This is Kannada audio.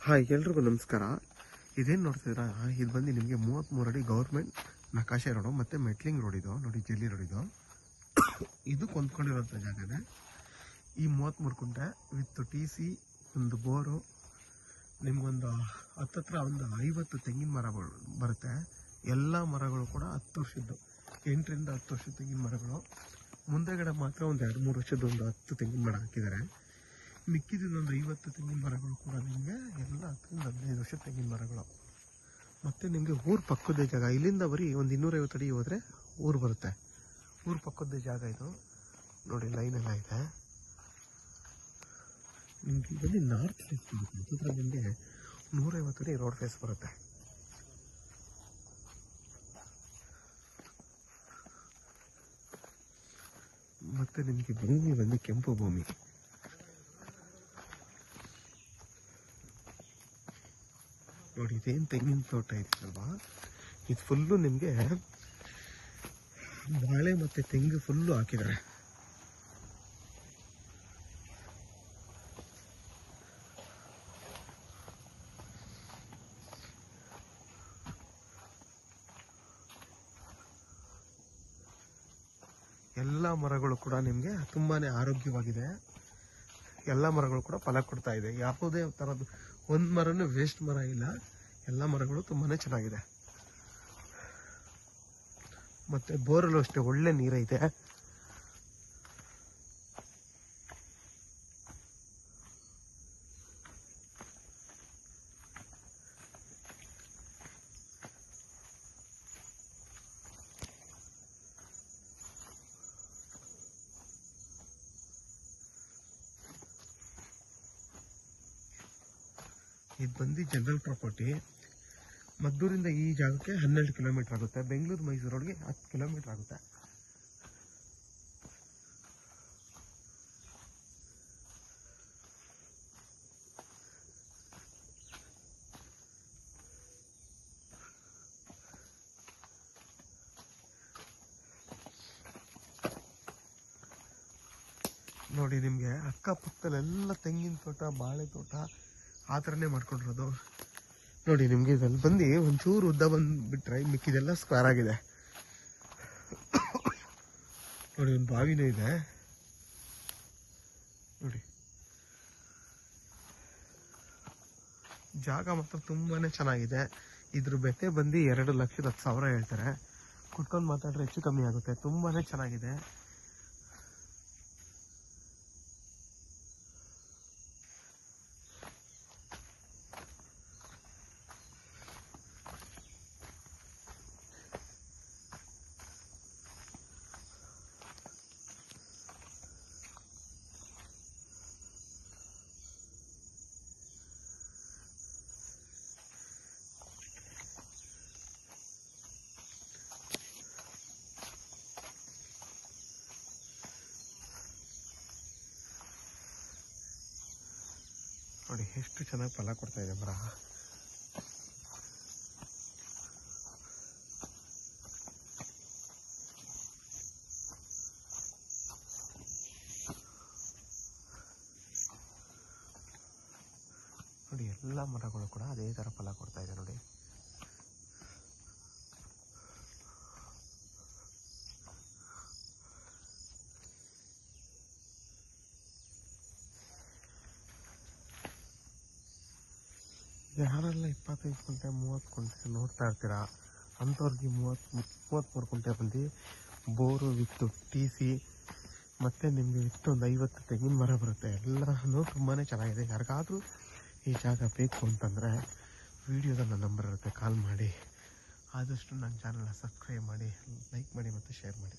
ಹಾಯ್, ಎಲ್ರಿಗೂ ನಮಸ್ಕಾರ. ಇದೇನು ನೋಡ್ತಿದ್ದೀರಾ, ಇದು ಬಂದು ನಿಮಗೆ 33 ಅಡಿ ಗೌರ್ಮೆಂಟ್ ನಕಾಶೆ ರೋಡು ಮತ್ತು ಮೆಟ್ಲಿಂಗ್ ರೋಡ್. ಇದು ನೋಡಿ, ಜಲ್ಲಿ ರೋಡ್. ಇದು ಕೊಂದ್ಕೊಂಡಿರೋಂಥ ಜಾಗನೇ. ಈ 33 ಕುಂಟೆ ವಿತ್ TC, ಒಂದು ಬೋರು, ನಿಮ್ಗೊಂದು ಹತ್ತತ್ರ ಒಂದು 50 ತೆಂಗಿನ ಮರಗಳು ಬರುತ್ತೆ. ಎಲ್ಲ ಮರಗಳು ಕೂಡ 10 ವರ್ಷದ್ದು, 8 ರಿಂದ 10 ವರ್ಷದ ತೆಂಗಿನ ಮರಗಳು. ಮುಂದೆಗಡೆ ಮಾತ್ರ ಒಂದು 2-3 ವರ್ಷದ ಒಂದು 10 ತೆಂಗಿನ ಮರ ಹಾಕಿದ್ದಾರೆ. ಮಿಕ್ಕಿದೊಂದು 50 ತೆಂಗಿನ ಮರಗಳು ಕೂಡ ನಿಮಗೆ ಎಲ್ಲ 10 ರಿಂದ 15 ವರ್ಷದ ತೆಂಗಿನ ಮರಗಳು. ಮತ್ತು ನಿಮಗೆ ಊರು ಪಕ್ಕದ ಜಾಗ. ಇಲ್ಲಿಂದ ಬರೀ ಒಂದು 250 ಅಡಿ ಹೋದರೆ ಊರು ಬರುತ್ತೆ. ಊರು ಪಕ್ಕದ ಜಾಗ ಇದು ನೋಡಿ, ಲೈನ್ ಎಲ್ಲ ಇದೆ. ನಿಮಗೆ ಬಂದು ನಾರ್ತ್ ಫೇಸ್ ಬರುತ್ತೆ, ನಿಮಗೆ 150 ಅಡಿ ರೋಡ್ ಫೇಸ್ ಬರುತ್ತೆ. ಮತ್ತು ನಿಮಗೆ ಭೂಮಿ ಬಂದು ಕೆಂಪು ಭೂಮಿ. ನೋಡಿ, ಇದೇನು ತೆಂಗಿನ ತೋಟ ಇದೆಯಲ್ವಾ, ಇದು ಫುಲ್ಲು ನಿಮಗೆ ಬಾಳೆ ಮತ್ತು ತೆಂಗು ಫುಲ್ಲು ಹಾಕಿದ್ದಾರೆ. ಎಲ್ಲ ಮರಗಳು ಕೂಡ ನಿಮಗೆ ತುಂಬಾ ಆರೋಗ್ಯವಾಗಿದೆ. ಎಲ್ಲ ಮರಗಳು ಕೂಡ ಫಲ ಕೊಡ್ತಾ ಇದೆ. ಯಾವುದೇ ಥರದ್ದು ಒಂದು ಮರನೂ ವೇಸ್ಟ್ ಮರ ಇಲ್ಲ. ಎಲ್ಲ ಮರಗಳು ತುಂಬಾ ಚೆನ್ನಾಗಿದೆ. ಮತ್ತು ಬೋರಲ್ಲೂ ಅಷ್ಟೇ ಒಳ್ಳೆ ನೀರೈತೆ. ಇದು ಬಂದು ಜನರಲ್ ಪ್ರಾಪರ್ಟಿ. ಮದ್ದೂರಿಂದ ಈ ಜಾಗಕ್ಕೆ 12 ಕಿಲೋಮೀಟರ್ ಆಗುತ್ತೆ. ಬೆಂಗಳೂರು ಮೈಸೂರು ರೋಡ್ಗೆ 10 ಕಿಲೋಮೀಟರ್ ಆಗುತ್ತೆ. ನೋಡಿ, ನಿಮಗೆ ಅಕ್ಕಪಕ್ಕದಲ್ಲೆಲ್ಲ ತೆಂಗಿನ ತೋಟ, ಬಾಳೆ ತೋಟ ಆ ಥರನೇ ಮಾಡ್ಕೊಂಡಿರೋದು. ನೋಡಿ, ನಿಮಗೆ ಇದಲ್ಲಿ ಬಂದು ಒಂಚೂರು ಉದ್ದ ಬಂದುಬಿಟ್ರೆ ಮಿಕ್ಕಿದೆಲ್ಲ ಸ್ಕ್ವೇರ್ ಆಗಿದೆ. ನೋಡಿ, ಒಂದು ಬಾವಿನೂ ಇದೆ. ನೋಡಿ, ಜಾಗ ಮಾತ್ರ ತುಂಬಾ ಚೆನ್ನಾಗಿದೆ. ಇದ್ರ ಬೆಲೆ ಬಂದು 2,10,000 ಹೇಳ್ತಾರೆ. ಕುತ್ಕೊಂಡು ಮಾತಾಡ್ರೆ ಹೆಚ್ಚು ಕಮ್ಮಿ ಆಗುತ್ತೆ. ತುಂಬಾ ಚೆನ್ನಾಗಿದೆ. ನೋಡಿ, ಎಷ್ಟು ಚೆನ್ನಾಗಿ ಫಲ ಕೊಡ್ತಾ ಇದೆ ಮರ. ನೋಡಿ, ಎಲ್ಲ ಮರಗಳು ಕೂಡ ಅದೇ ಥರ ಫಲ ಕೊಡ್ತಾ ಇದೆ. ನೋಡಿ, ಯಾರೆಲ್ಲ 25 ಕುಂಟೆ 30 ಕುಂಟೆ ನೋಡ್ತಾ ಇರ್ತೀರಾ, ಅಂಥವ್ರಿಗೆ 33 ಕುಂಟೆ ಬಂದು ಬೋರು ವಿತ್ TC ಮತ್ತು ನಿಮಗೆ ವಿತ್ ಒಂದು 50 ತೆಂಗಿನ ಮರ ಬರುತ್ತೆ. ಎಲ್ಲನೂ ತುಂಬಾ ಚೆನ್ನಾಗಿದೆ. ಯಾರಿಗಾದರೂ ಈ ಜಾಗ ಬೇಕು ಅಂತಂದರೆ ವಿಡಿಯೋದ ನನ್ನ ನಂಬರ್ ಇರುತ್ತೆ, ಕಾಲ್ ಮಾಡಿ. ಆದಷ್ಟು ನನ್ನ ಚಾನಲ್ನ ಸಬ್ಸ್ಕ್ರೈಬ್ ಮಾಡಿ, ಲೈಕ್ ಮಾಡಿ ಮತ್ತು ಶೇರ್ ಮಾಡಿ.